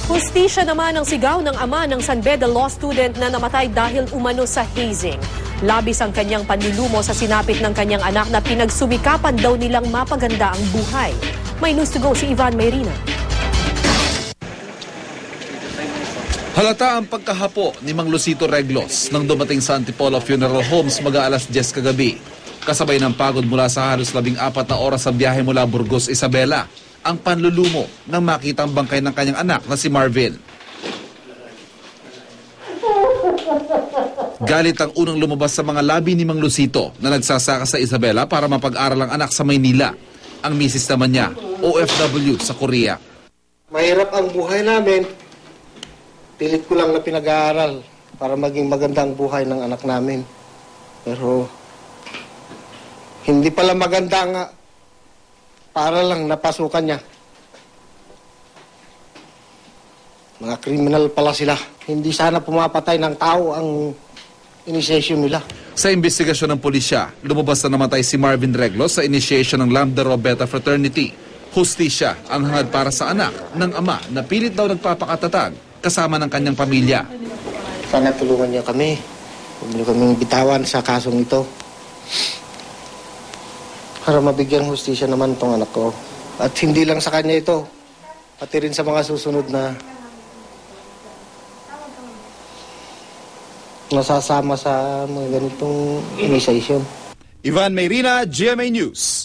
Hustisya naman ang sigaw ng ama ng San Beda law student na namatay dahil umano sa hazing. Labis ang kanyang panlulumo sa sinapit ng kanyang anak na pinagsumikapan daw nilang mapaganda ang buhay. May news to go si Ivan Mayrina. Halata ang pagkahapo ni Mang Lucito Reglos nang dumating sa Antipolo Funeral Homes mag-aalas 10 kagabi. Kasabay ng pagod mula sa halos 14 na oras sa biyahe mula Burgos, Isabela, ang panlulumo nang makita ang bangkay ng kanyang anak na si Marvin. Galit ang unang lumabas sa mga labi ni Mang Lucito na nagsasaka sa Isabela para mapag-aral ang anak sa Maynila. Ang misis naman niya, OFW sa Korea. Mahirap ang buhay namin. Pilit ko lang na pinag-aaral para maging maganda ang buhay ng anak namin. Pero hindi pala maganda nga para lang napasukan niya. Mga kriminal pala sila. Hindi sana pumapatay ng tao ang initiation nila. Sa investigasyon ng pulisya, lumabas na namatay si Marvin Reglos sa initiation ng Lambda Rho Beta Fraternity. Hustisya ang hangad para sa anak ng ama na pilit daw nagpapakatatag kasama ng kanyang pamilya. Sana tulungan niya kami. Huwag niyo kaming bitawan sa kasong ito. Para mabigyang hustisya naman itong anak ko. At hindi lang sa kanya ito, pati rin sa mga susunod na nasasama sa mga ganitong initiation. Ivan Mayrina, GMA News.